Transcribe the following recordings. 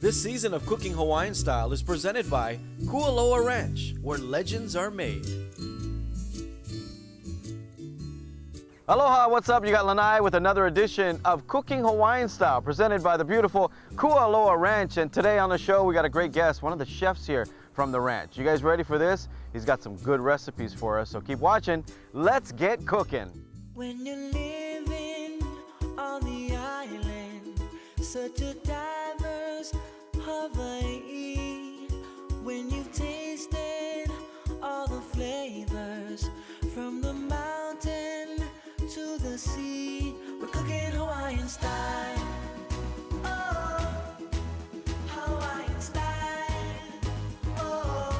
This season of Cooking Hawaiian Style is presented by Kualoa Ranch, where legends are made. Aloha, what's up? You got Lanai with another edition of Cooking Hawaiian Style, presented by the beautiful Kualoa Ranch. And today on the show, we got a great guest, one of the chefs here from the ranch. You guys ready for this? He's got some good recipes for us, so keep watching. Let's get cooking. When you're living on the island, such a diverse Hawaii. When you've tasted all the flavors, from the mountain to the sea, we're cooking Hawaiian style. Oh, Hawaiian style. Oh,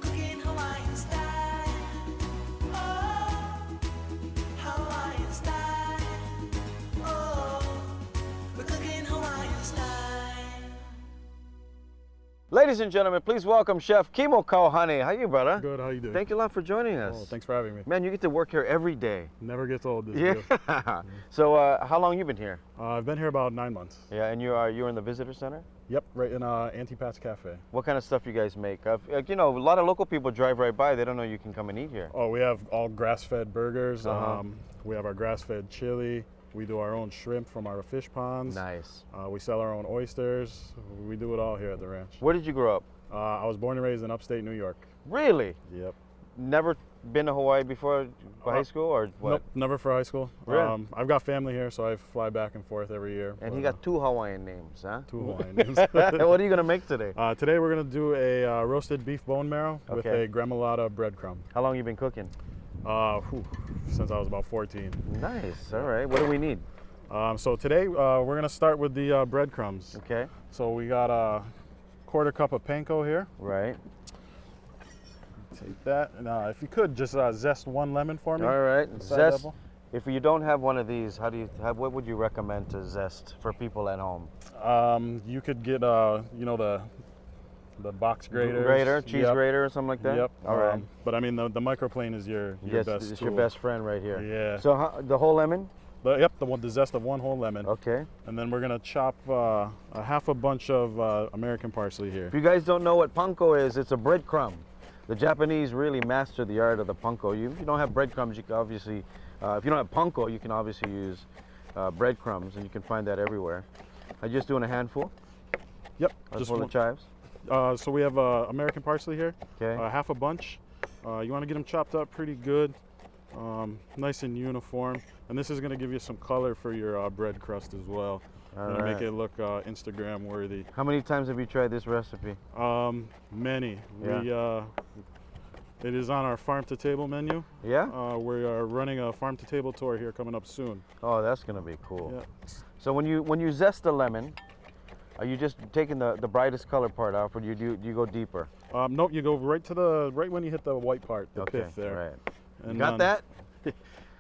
cooking Hawaiian style. Oh, Hawaiian style. Oh, we're cooking Hawaiian style. Ladies and gentlemen, please welcome Chef Kimo Kauhane. How you, brother? Good, how you doing? Thank you a lot for joining us. Oh, thanks for having me. Man, you get to work here every day. Never gets old, this Yeah. deal. So, how long you been here? I've been here about 9 months. Yeah, and you're in the visitor center. Yep, right in Auntie Pat's Cafe. What kind of stuff you guys make? You know, a lot of local people drive right by. They don't know you can come and eat here. Oh, we have all grass-fed burgers. Uh-huh. We have our grass-fed chili. We do our own shrimp from our fish ponds. Nice. We sell our own oysters. We do it all here at the ranch. Where did you grow up? I was born and raised in upstate New York. Really? Yep. Never been to Hawaii before high school, or what? Nope, never for high school. Really? I've got family here, so I fly back and forth every year. And but, he got 2 Hawaiian names, huh? 2 Hawaiian names. What are you gonna make today? Today we're gonna do a roasted beef bone marrow with Okay. a gremolata breadcrumb. How long you been cooking? Since I was about 14. Nice. All right. What do we need? So today we're gonna start with the breadcrumbs. Okay. So we got a 1/4 cup of panko here. Right. Take that, and if you could just zest 1 lemon for me. All right. Side Zest. level. If you don't have one of these, what would you recommend to zest for people at home? You could get you know, the box graters. Grater, cheese Yep. grater, or something like that. Yep. All right. But I mean, the microplane is your Yes, best it's tool. your best friend right here. Yeah. So the whole lemon? The zest of 1 whole lemon. Okay. And then we're gonna chop a half a bunch of American parsley here. If you guys don't know what panko is, it's a breadcrumb. The Japanese really mastered the art of the panko. If you don't have breadcrumbs, you can obviously, if you don't have panko, you can obviously use breadcrumbs, and you can find that everywhere. Are you just doing a handful? Yep. Just full of chives? So we have American parsley here. Okay. Half a bunch. You want to get them chopped up pretty good, nice and uniform. And this is going to give you some color for your bread crust as well. All Make right. it look Instagram worthy. How many times have you tried this recipe? Many. Yeah. It is on our farm to table menu. Yeah? We are running a farm to table tour here coming up soon. Oh, that's gonna be cool. Yeah. So when you zest the lemon, are you just taking the brightest color part off, or do you go deeper? Nope, you go right when you hit the white part, the pith there. Right. And You got then- that?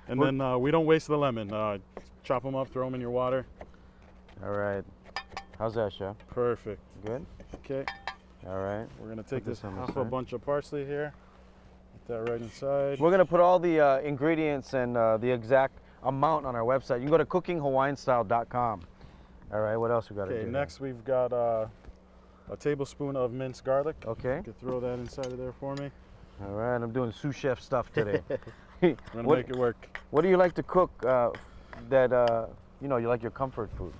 And then we don't waste the lemon. Chop them up, throw them in your water. All right. How's that, chef? Perfect. Good. Okay, All right. we're gonna take this this on the half a side. bunch of parsley here. Put that right inside. We're gonna put all the ingredients and the exact amount on our website. You can go to cookinghawaiianstyle.com. All right. What else we got to do? Okay, next we've got a tablespoon of minced garlic. Okay. You could throw that inside of there for me. All right. I'm doing sous chef stuff today. I'm gonna What- make it work. What do you like to cook that you like your comfort food?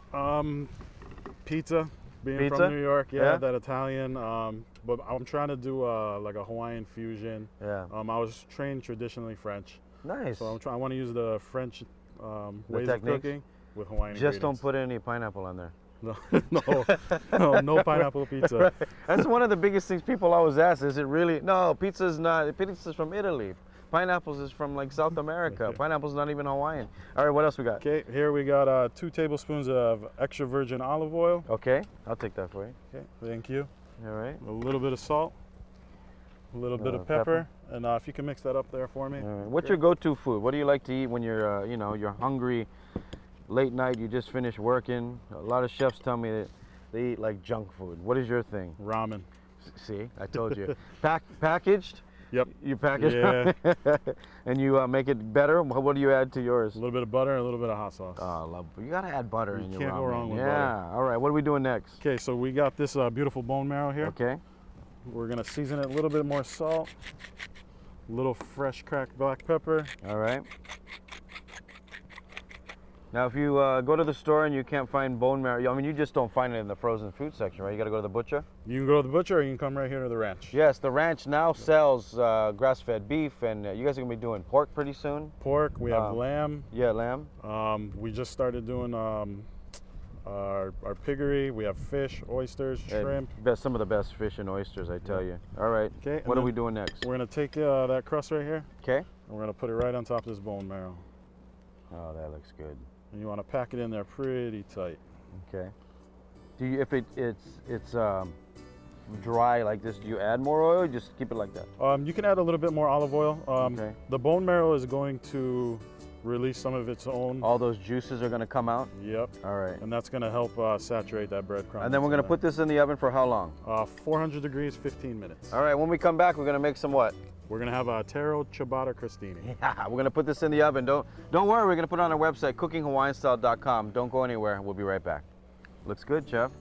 Pizza, being Pizza? from New York, Yeah? that Italian. But I'm trying to do like a Hawaiian fusion. Yeah. I was trained traditionally French, Nice. so I want to use the French ways of techniques? cooking with Hawaiian Just don't ingredients. put any pineapple on there. No pineapple pizza. That's one of the biggest things people always ask. Is it really? No, pizza's not. Pizza's from Italy. Pineapples is from like South America. Pineapple's not even Hawaiian. All right, what else we got? Okay, here we got 2 tablespoons of extra virgin olive oil. Okay, I'll take that for you. Okay, thank you. All right. A little bit of salt, a little bit of pepper, and if you can mix that up there for me. All right. What's your go-to food? What do you like to eat when you're, you're hungry, late night? You just finished working. A lot of chefs tell me that they eat like junk food. What is your thing? Ramen. See, I told you. Packaged. Yep. You package Yeah. and you make it better. What do you add to yours? A little bit of butter and a little bit of hot sauce. Oh, I love. You gotta add butter You in your can't ramen. go wrong with yeah. butter. All right. what are we doing next? Okay, so we got this beautiful bone marrow here. Okay. We're gonna season it a little bit more salt, a little fresh cracked black pepper. All right. Now, if you go to the store and you can't find bone marrow, I mean, you just don't find it in the frozen food section, right? You got to go to the butcher? You can go to the butcher or you can come right here to the ranch. Yes, the ranch now sells grass-fed beef, and you guys are going to be doing pork pretty soon? Pork, we have lamb. Yeah, lamb. We just started doing our piggery. We have fish, oysters, shrimp. Some of the best fish and oysters, I tell you. All right. Okay. What are we doing next? We're going to take that crust right here. Okay. And we're going to put it right on top of this bone marrow. Oh, that looks good. And you want to pack it in there pretty tight. Okay. Do you, if it's dry like this, do you add more oil or just keep it like that? You can add a little bit more olive oil. Okay. The bone marrow is going to release some of its own. All those juices are going to come out? Yep. All right. And that's going to help saturate that breadcrumb. And then we're going to put this in the oven for how long? 400 degrees, 15 minutes. All right, when we come back, we're going to make some what? We're going to have a taro ciabatta crostini. Yeah, we're going to put this in the oven. Don't worry, we're going to put it on our website, cookinghawaiianstyle.com. Don't go anywhere. We'll be right back. Looks good, Chef.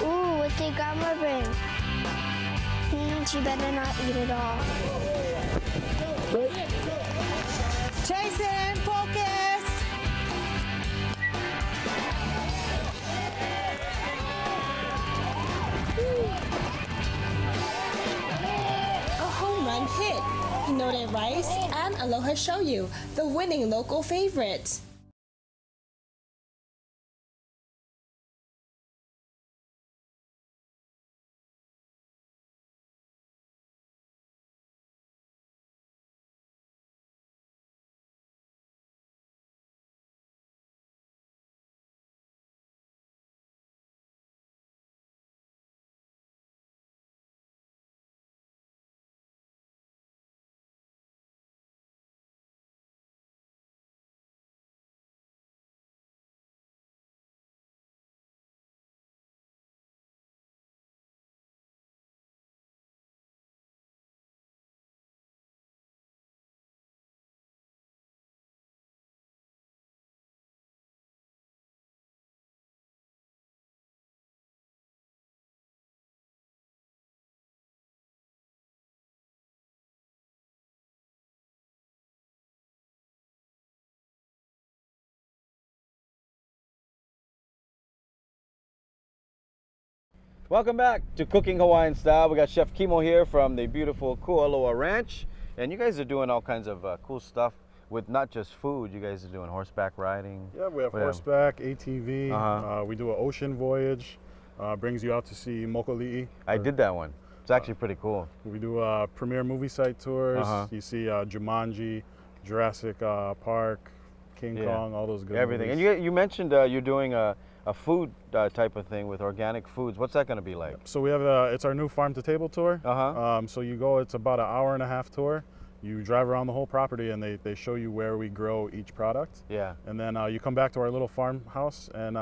Ooh, what did Grandma bring? She better not eat it all. Jason, focus! A home run hit. Hinode Rice and Aloha Shoyu, the winning local favorite. Welcome back to Cooking Hawaiian Style. We got Chef Kimo here from the beautiful Kualoa Ranch. And you guys are doing all kinds of cool stuff with not just food. You guys are doing horseback riding. Yeah, we have horseback, ATV. We do an ocean voyage. Brings you out to see Mokuli'i. I did that one. It's actually pretty cool. We do premiere movie site tours. You see Jumanji, Jurassic Park, King Kong, all those good Everything. movies. And you mentioned you're doing a food type of thing with organic foods. What's that going to be like? So we have it's our new farm to table tour. So you go, it's about an hour-and-a-half tour. You drive around the whole property and they show you where we grow each product. Yeah. And then you come back to our little farmhouse and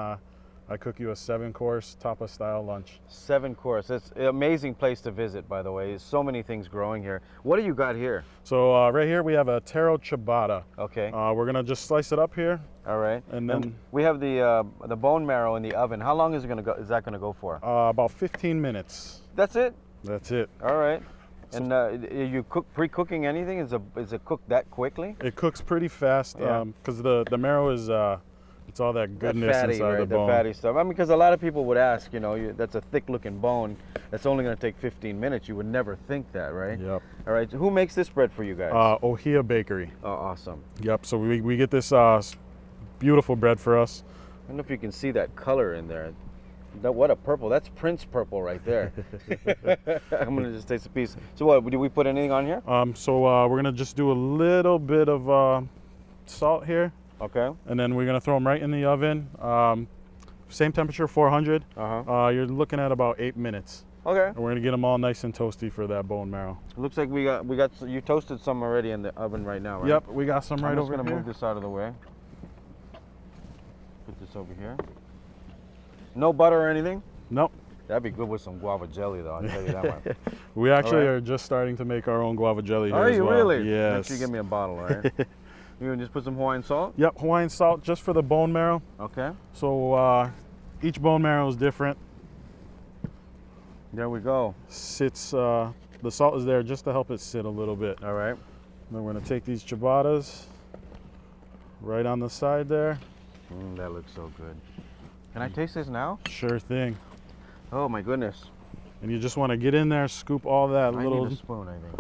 I cook you a 7-course tapa style lunch. 7-course. It's an amazing place to visit, by the way. There's so many things growing here. What do you got here? So right here we have a taro ciabatta. Okay. We're gonna just slice it up here. All right. And then we have the bone marrow in the oven. How long is it gonna go? Is that gonna go for? About 15 minutes. That's it. That's it. All right. And you pre-cooking anything? Is it cooked that quickly? It cooks pretty fast because the marrow is it's all that goodness fatty, inside right? the bone. The fatty stuff. I mean, because a lot of people would ask, you know, that's a thick-looking bone. That's only going to take 15 minutes. You would never think that, right? Yep. All right. So who makes this bread for you guys? Ohia Bakery. Oh, awesome. Yep. So we get this beautiful bread for us. I don't know if you can see that color in there. What a purple. That's Prince purple right there. I'm gonna just taste a piece. So what, do we put anything on here? So we're gonna just do a little bit of salt here, Okay. and then we're gonna throw them right in the oven. Same temperature, 400. You're looking at about 8 minutes. Okay. And we're gonna get them all nice and toasty for that bone marrow. It looks like you toasted some already in the oven right now, right? Yep, we got some right over I'm just gonna here. move this out of the way. Put this over here. No butter or anything? Nope. That'd be good with some guava jelly, though. I'll tell you that one. We actually All right. are just starting to make our own guava jelly here Are as you well. really? Yes. Make sure you give me a bottle, all right? You can just put some Hawaiian salt. Yep, Hawaiian salt just for the bone marrow. Okay. So each bone marrow is different. There we go. Sits. The salt is there just to help it sit a little bit. All right. Then we're gonna take these ciabattas right on the side there. That looks so good. Can I taste this now? Sure thing. Oh my goodness. And you just want to get in there, scoop all that I little. need a spoon, I think.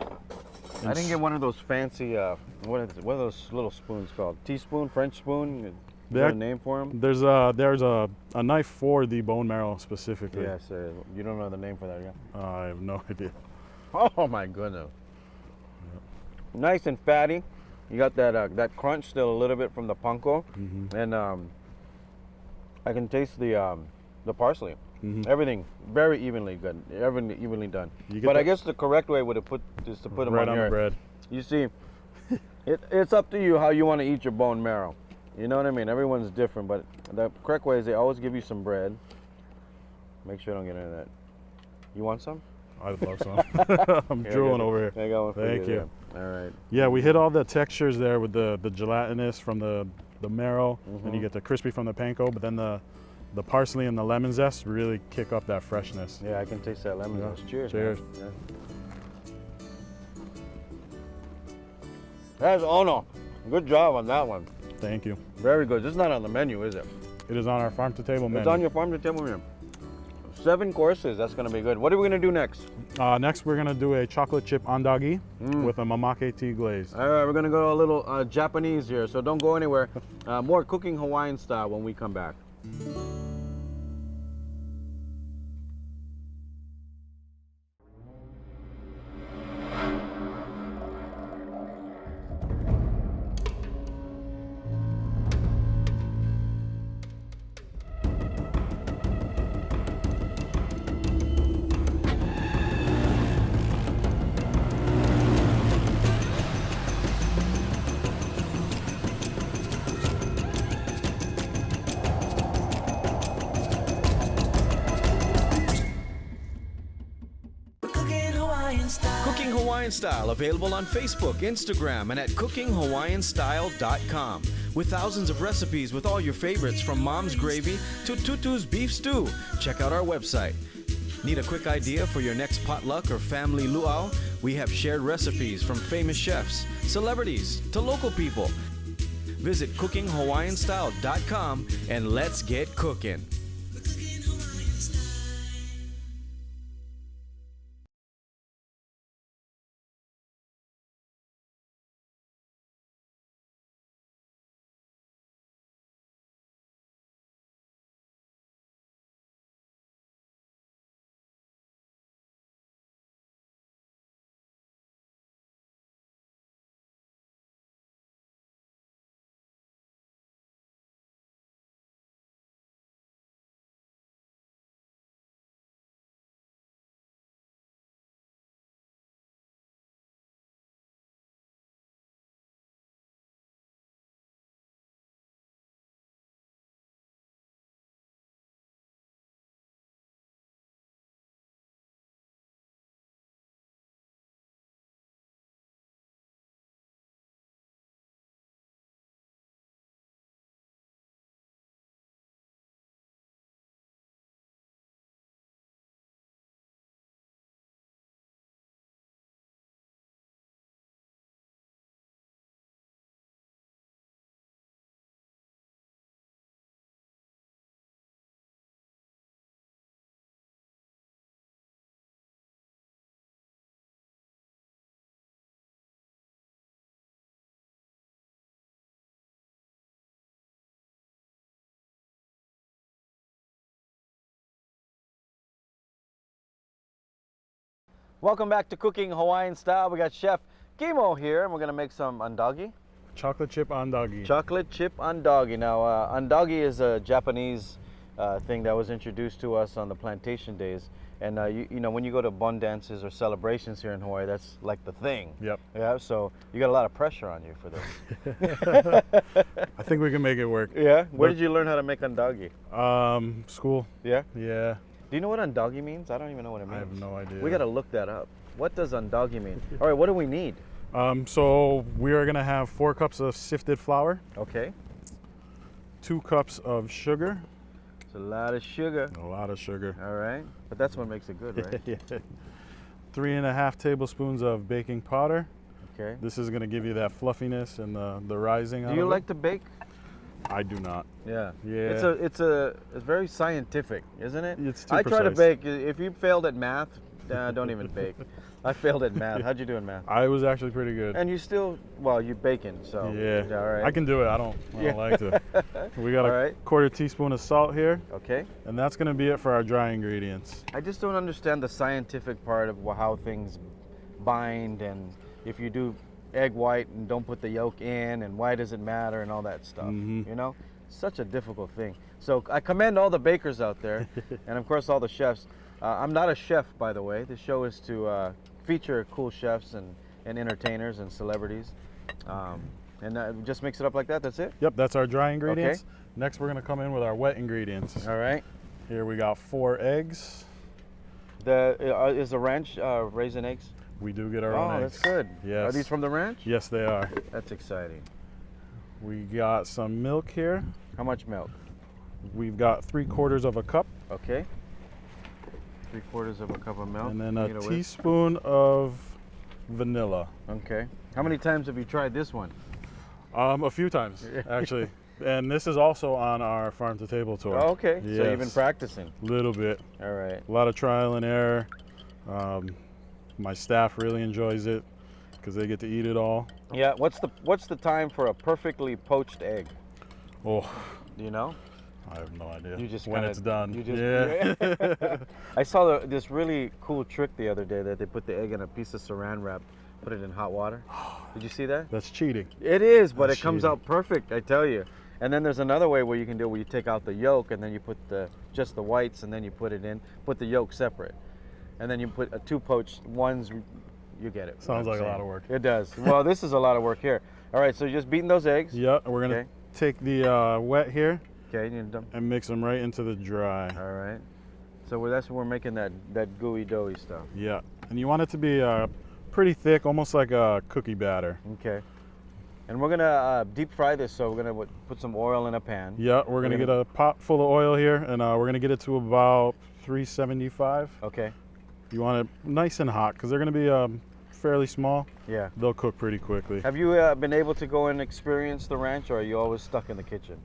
I didn't get one of those fancy, what are those little spoons called? Teaspoon, French spoon? Is there a name for them? There's a knife for the bone marrow specifically. Yes, you don't know the name for that, yeah? I have no idea. Oh my goodness. Nice and fatty. You got that crunch still a little bit from the panko, and I can taste the parsley. Everything very evenly good, everything evenly done. But I guess the correct way would have is to put them right on on here. the bread. You see, it's up to you how you want to eat your bone marrow. You know what I mean? Everyone's different, but the correct way is they always give you some bread. Make sure I don't get any of that. You want some? I'd love some. I'm drooling over here. I got one for Thank you. There. All right. Yeah, we hit all the textures there with the gelatinous from the marrow, and you get the crispy from the panko, but then the parsley and the lemon zest really kick up that freshness. Yeah, I can taste that lemon Yeah. zest. Cheers. Cheers. Man. Yeah. That's no. Good job on that one. Thank you. Very good. This is not on the menu, is it? It is on our farm to table menu. It's on your farm to table menu. 7 courses. That's going to be good. What are we going to do next? Next, we're gonna do a chocolate chip andagi with a mamake tea glaze. All right, we're going to go a little Japanese here, so don't go anywhere. More cooking Hawaiian style when we come back. Cooking Hawaiian style. Cooking Hawaiian Style, available on Facebook, Instagram, and at cookinghawaiianstyle.com. With thousands of recipes with all your favorites from mom's gravy to Tutu's beef stew. Check out our website. Need a quick idea for your next potluck or family luau? We have shared recipes from famous chefs, celebrities, to local people. Visit cookinghawaiianstyle.com and let's get cooking. Welcome back to Cooking Hawaiian Style. We got Chef Kimo here, and we're gonna make some andagi. Chocolate chip andagi. Chocolate chip andagi. Now, andagi is a Japanese thing that was introduced to us on the plantation days. And you know, when you go to bon dances or celebrations here in Hawaii, that's like the thing. Yep. Yeah. So you got a lot of pressure on you for this. I think we can make it work. Yeah. Where did you learn how to make andagi? School. Yeah. Yeah. Do you know what andagi means? I don't even know what it means. I have no idea. We got to look that up. What does andagi mean? All right. What do we need? So we are gonna have 4 cups of sifted flour, Okay. 2 cups of sugar, It's a lot of sugar. a lot of sugar. All right. But that's what makes it good, right? Yeah. 3.5 tablespoons of baking powder. Okay. This is gonna give you that fluffiness and the rising. Do out you of like it. to bake? I do not. Yeah. Yeah. It's very scientific, isn't it? It's too I try to precise. bake. If you failed at math, don't even bake. I failed at math. How'd you do in math? I was actually pretty good. And you still, well, you're baking, so. Yeah. All right. I can do it. I don't like to. We got All a right. 1/4 teaspoon of salt here, Okay. and that's gonna be it for our dry ingredients. I just don't understand the scientific part of how things bind, and if you do egg white and don't put the yolk in, and why does it matter, and all that stuff. Mhm. You know, such a difficult thing. So I commend all the bakers out there, and of course all the chefs. I'm not a chef, by the way. The show is to feature cool chefs and entertainers and celebrities, and just mix it up like that. That's it. Yep, that's our dry ingredients. Next, we're gonna come in with our wet ingredients. All right. Here we got 4 eggs. Is the ranch raisin eggs? We do get our Oh, own eggs. that's good. Yes. Are these from the ranch? Yes, they are. That's exciting. We got some milk here. How much milk? We've got 3/4 of a cup, Okay. 3/4 of a cup of milk. and then Need a whisk. teaspoon of vanilla. Okay. How many times have you tried this one? A few times, actually. And this is also on our farm to table tour. Oh, okay. So you've been Yes. practicing. Little bit. All right. A lot of trial and error. My staff really enjoys it because they get to eat it all. Yeah. What's the time for a perfectly poached egg? Oh, Do you know? I have no idea. You just when kinda- it's done. you just- yeah. I saw this really cool trick the other day that they put the egg in a piece of saran wrap, put it in hot water. Did you see that? That's cheating. It is, but That's it comes cheating. out perfect, I tell you. And then there's another way where you can do it where you take out the yolk and then you put just the whites and then you put it in, put the yolk separate. And then you put 2 poached ones, you get it. Sounds what like I'm a lot saying. of work. It does. Well, this is a lot of work here. All right, so you're just beating those eggs. Yeah, and we're gonna Okay. take the wet here Okay, you need them. and mix them right into the dry. All right. So that's when we're making that gooey doughy stuff. Yeah, and you want it to be pretty thick, almost like a cookie batter. Okay. And we're gonna deep fry this, so we're gonna put some oil in a pan. Yeah, we're gonna get a pot full of oil here, and we're gonna get it to about 375. Okay. You want it nice and hot because they're gonna be fairly small. Yeah. They'll cook pretty quickly. Have you been able to go and experience the ranch, or are you always stuck in the kitchen?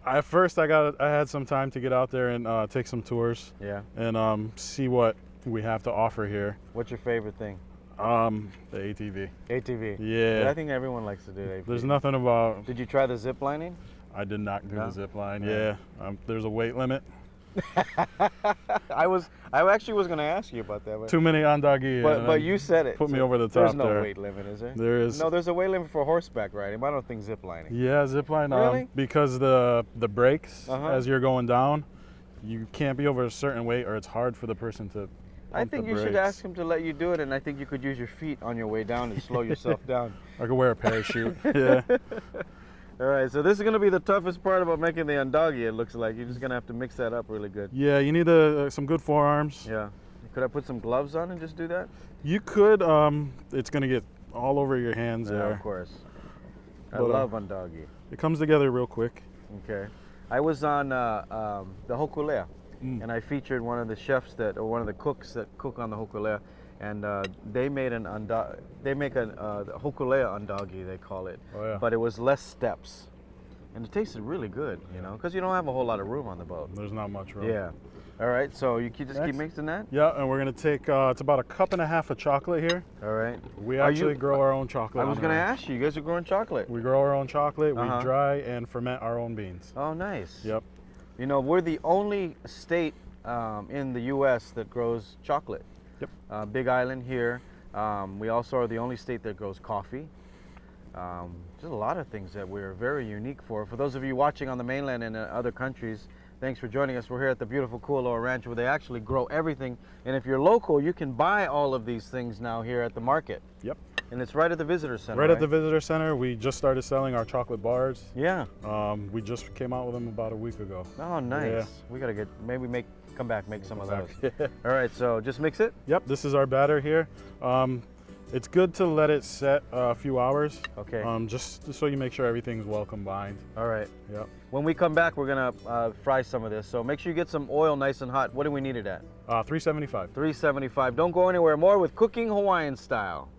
At first, I had some time to get out there and take some tours Yeah. and see what we have to offer here. What's your favorite thing? The ATV. ATV. Yeah. I think everyone likes to do ATV. There's nothing about. Did you try the zip lining? I did not do No? the zip line. Yeah. Yeah. There's a weight limit. I actually was gonna ask you about that, but Too many andagi. and but you said it. put me so over the There's top no there. weight limit, is there? There is. No, there's a weight limit for horseback riding. But I don't think zip lining. Yeah, zip line. Really? Because the brakes Uh-huh. as you're going down, you can't be over a certain weight, or it's hard for the person to. I pump think the you should brakes. ask him to let you do it, and I think you could use your feet on your way down and slow yourself down. I could wear a parachute. Yeah. All right, so this is gonna be the toughest part about making the andagi. It looks like you're just gonna have to mix that up really good. Yeah, you need some good forearms. Yeah. Could I put some gloves on and just do that? You could. It's gonna get all over your hands Yeah, there. of course. I But, love andagi. It comes together real quick. Okay. I was on the Hokulea, Mm. and I featured one of the chefs one of the cooks that cook on the Hokulea, and they made they make a Hokulea andagi, they call it. Oh, yeah. But it was less steps, and it tasted really good, you know, because you don't have a whole lot of room on the boat. There's not much room. Yeah. All right, so you just keep Next. mixing that. Yeah, and we're gonna take. It's about 1.5 cups of chocolate here. All right. We Are actually you- grow our own chocolate. I was on gonna our- ask you. You guys are growing chocolate. We grow our own chocolate. Uh-huh. We dry and ferment our own beans. Oh, nice. Yep. You know, we're the only state in the U.S. that grows chocolate. Yep. Big Island here. We also are the only state that grows coffee. There's a lot of things that we're very unique for. For those of you watching on the mainland and in other countries, thanks for joining us. We're here at the beautiful Kualoa Ranch where they actually grow everything. And if you're local, you can buy all of these things now here at the market. Yep. And it's right at the visitor center. Right at the visitor center. We just started selling our chocolate bars. Yeah. We just came out with them about a week ago. Oh, nice. Yeah. We gotta get come back, make some of those. Back. All right, so just mix it. Yep, this is our batter here. It's good to let it set a few hours. Okay. Just so you make sure everything's well combined. All right. Yep. When we come back, we're gonna fry some of this. So make sure you get some oil nice and hot. What do we need it at? 375. 375. Don't go anywhere. More with Cooking Hawaiian Style.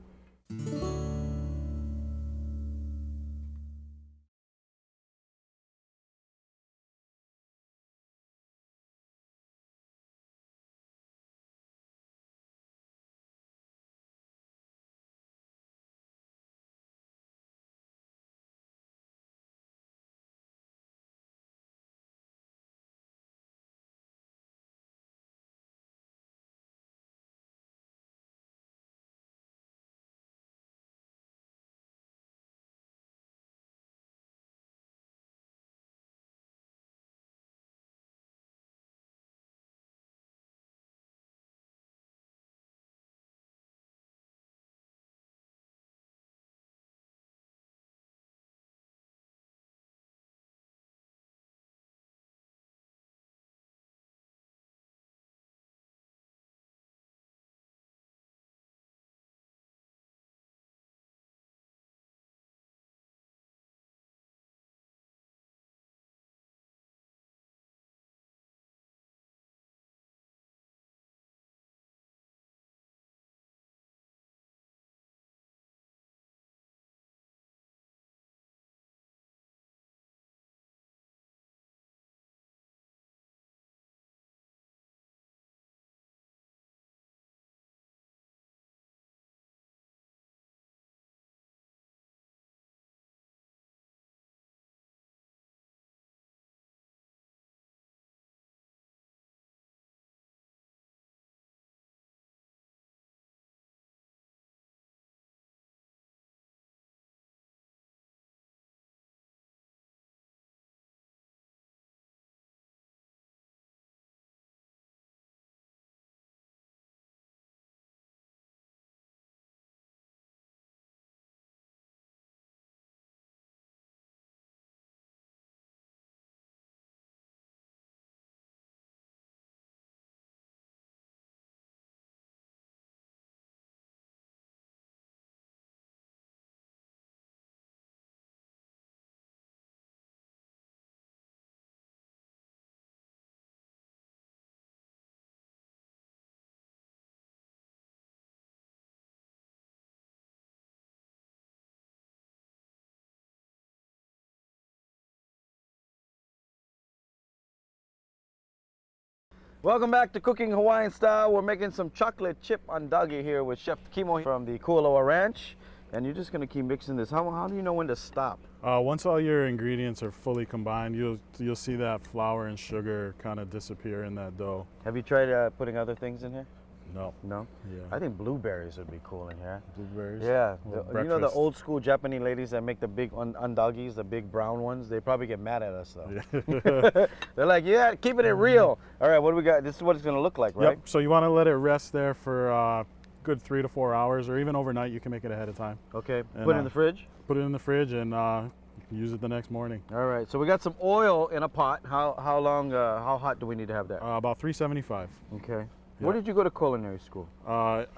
Welcome back to Cooking Hawaiian Style. We're making some chocolate chip andagi here with Chef Kimo from the Kualoa Ranch. And you're just gonna keep mixing this. How do you know when to stop? Once all your ingredients are fully combined, you'll see that flour and sugar kind of disappear in that dough. Have you tried putting other things in here? No. No? Yeah. I think blueberries would be cool in here. Blueberries. Yeah. Well, You know the breakfast. old school Japanese ladies that make the big andagis, the big brown ones? They probably get mad at us though. Yeah. They're like, yeah, keeping it real. All right, what do we got? This is what it's gonna look like, right? Yep. So you want to let it rest there for good 3 to 4 hours, or even overnight. You can make it ahead of time. Okay, And, put it in the fridge. Put it in the fridge and use it the next morning. All right, so we got some oil in a pot. How hot do we need to have that? About 375. Okay. Yeah. Where did you go to culinary school?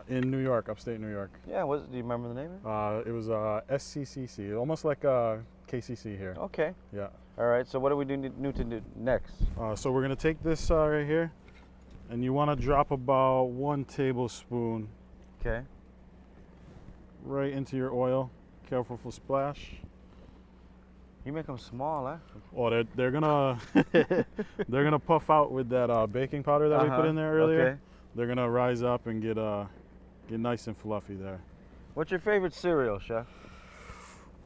In New York, upstate New York. Yeah, do you remember the name of it? It was SCCC, almost like KCC here. Okay. Yeah. All right, so what do we need to do next? So we're gonna take this right here, and you want to drop about 1 tablespoon Okay. right into your oil. Careful for splash. You make them small, huh? Oh, they're gonna they're gonna puff out with that baking powder that we put in there earlier. Okay. They're gonna rise up and get nice and fluffy there. What's your favorite cereal, Chef?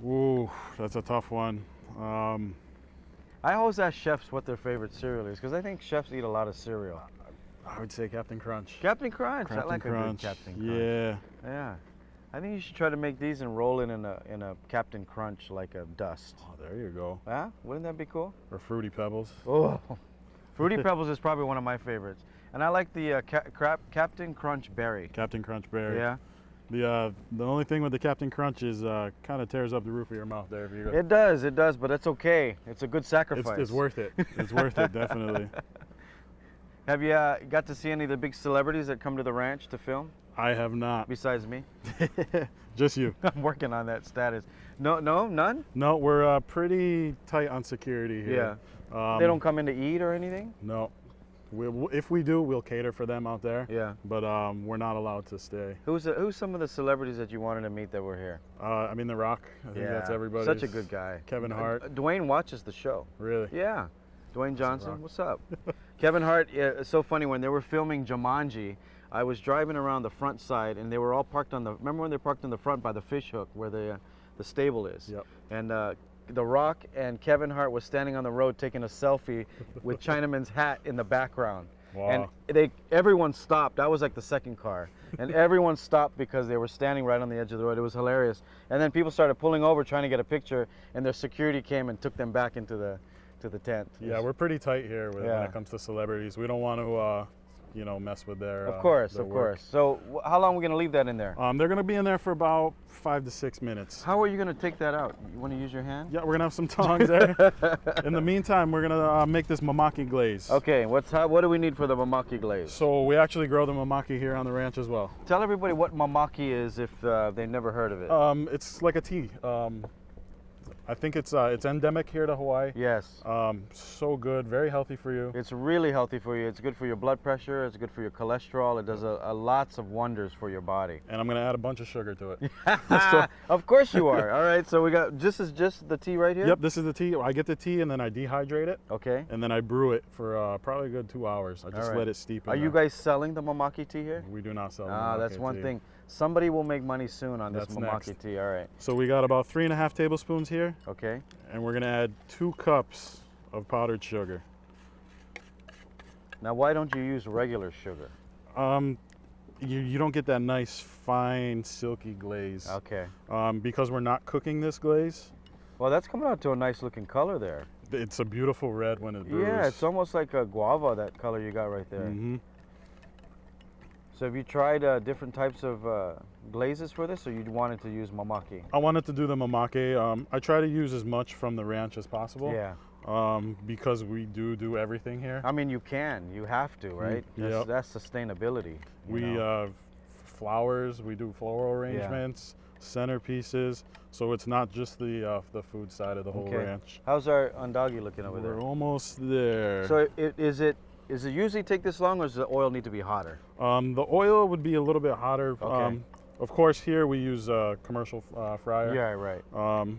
Ooh, that's a tough one. I always ask chefs what their favorite cereal is because I think chefs eat a lot of cereal. I would say Captain Crunch. Captain Crunch. I Captain like Crunch. a good Captain Crunch. Yeah. Yeah. I think you should try to make these and roll it in a Captain Crunch like a dust. Oh, there you go. Yeah? Wouldn't that be cool? Or Fruity Pebbles. Oh, Fruity Pebbles is probably one of my favorites. And I like the Captain Crunch Berry. Captain Crunch Berry. Yeah. The only thing with the Captain Crunch is kind of tears up the roof of your mouth there. If you go. It does, but it's okay. It's a good sacrifice. It's worth it. It's worth it, definitely. Have you got to see any of the big celebrities that come to the ranch to film? I have not. Besides me? Just you. I'm working on that status. No, none? No, we're pretty tight on security here. Yeah. They don't come in to eat or anything? No. If we do, we'll cater for them out there. Yeah. But we're not allowed to stay. Who's some of the celebrities that you wanted to meet that were here? I mean, The Rock. I think that's everybody. Such a good guy. Kevin Hart. Dwayne watches the show. Really? Yeah. Dwayne Johnson, what's up? Kevin Hart, it's so funny, when they were filming Jumanji, I was driving around the front side and they were all parked on remember when they parked in the front by the fish hook where the stable is? Yep. And The Rock and Kevin Hart was standing on the road taking a selfie with Chinaman's hat in the background. Wow. And everyone stopped. I was like the second car. And everyone stopped because they were standing right on the edge of the road. It was hilarious. And then people started pulling over trying to get a picture, and their security came and took them back into the tent. Yeah, we're pretty tight here when Yeah. it comes to celebrities. We don't want to, mess with their. Of course, their of work. course. So how long are we going to leave that in there? They're gonna be in there for about 5 to 6 minutes. How are you going to take that out? You want to use your hand? Yeah, we're gonna have some tongs there. In the meantime, we're gonna make this mamaki glaze. Okay, what do we need for the mamaki glaze? So we actually grow the mamaki here on the ranch as well. Tell everybody what mamaki is if they've never heard of it. It's like a tea. I think it's endemic here to Hawaii. Yes. So good, very healthy for you. It's really healthy for you. It's good for your blood pressure. It's good for your cholesterol. It does lots of wonders for your body. And I'm gonna add a bunch of sugar to it. Of course you are. All right. So we got just the tea right here. Yep, this is the tea. I get the tea and then I dehydrate it. Okay. And then I brew it for probably a good 2 hours. I just right. let it steep in Are you there. guys selling the mamaki tea here? We do not sell That's mamaki one tea. thing. Somebody will make money soon on this That's mamaki next. tea. All right. So we got about 3.5 tablespoons here. Okay. And we're gonna add 2 cups of powdered sugar. Now, why don't you use regular sugar? You don't get that nice, fine, silky glaze. Okay. Because we're not cooking this glaze. Well, that's coming out to a nice looking color there. It's a beautiful red when it brews. Yeah, it's almost like a guava, that color you got right there. Mm-hmm. So have you tried different types of glazes for this, or you wanted to use mamaki? I wanted to do the mamaki. I try to use as much from the ranch as possible. Yeah. Because we do everything here. I mean, you have to, right? Yep. That's sustainability. We flowers. We do floral arrangements, centerpieces. So it's not just the food side of the whole ranch. How's our undagi looking over there? We're almost there. So is it usually take this long, or does the oil need to be hotter? The oil would be a little bit hotter. Okay. Of course, here we use a commercial fryer. Yeah, right.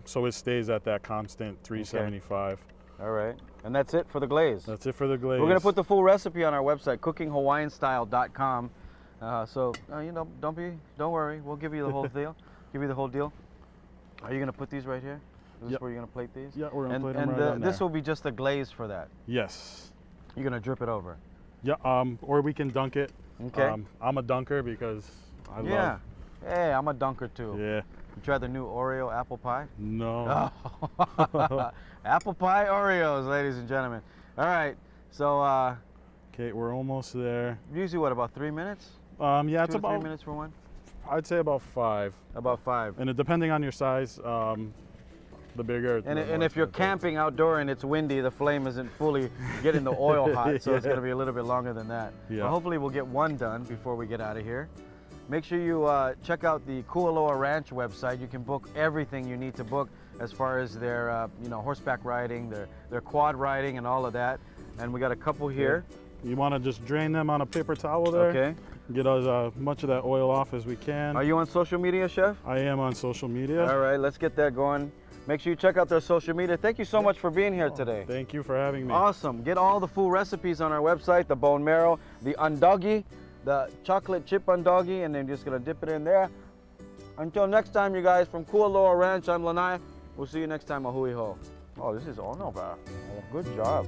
So it stays at that constant 375. All right. And that's it for the glaze. That's it for the glaze. We're going to put the full recipe on our website, cookinghawaiianstyle.com. Don't worry. We'll give you the whole deal. Give you the whole deal. Are you going to put these right here? Is this where you're going to plate these? Yeah, we're going to plate them and right on this there. will be just a glaze for that. Yes. You're going to drip it over. Yeah, or we can dunk it. Okay. I'm a dunker because I love. Hey, I'm a dunker too. Yeah. You tried the new Oreo apple pie? No. Apple pie Oreos, ladies and gentlemen. All right. So Okay, we're almost there. usually what, about 3 minutes? Yeah, 2 it's or about 3 minutes for one? I'd say about 5. About 5. And depending on your size, the bigger. And if you're camping outdoor and it's windy, the flame isn't fully getting the oil hot, so it's going to be a little bit longer than that. Yeah. Well, hopefully we'll get one done before we get out of here. Make sure you check out the Kualoa Ranch website. You can book everything you need to book as far as their horseback riding, their quad riding, and all of that. And we got a couple here. You want to just drain them on a paper towel there. Okay. Get as much of that oil off as we can. Are you on social media, Chef? I am on social media. All right, let's get that going. Make sure you check out their social media. Thank you so much for being here today. Thank you for having me. Awesome. Get all the full recipes on our website, the bone marrow, the undagi, the chocolate chip undagi, and then just gonna dip it in there. Until next time, you guys, from Kualoa Ranch, I'm Lanai. We'll see you next time, Ahui Ho. Oh, this is Onova. Oh, good job.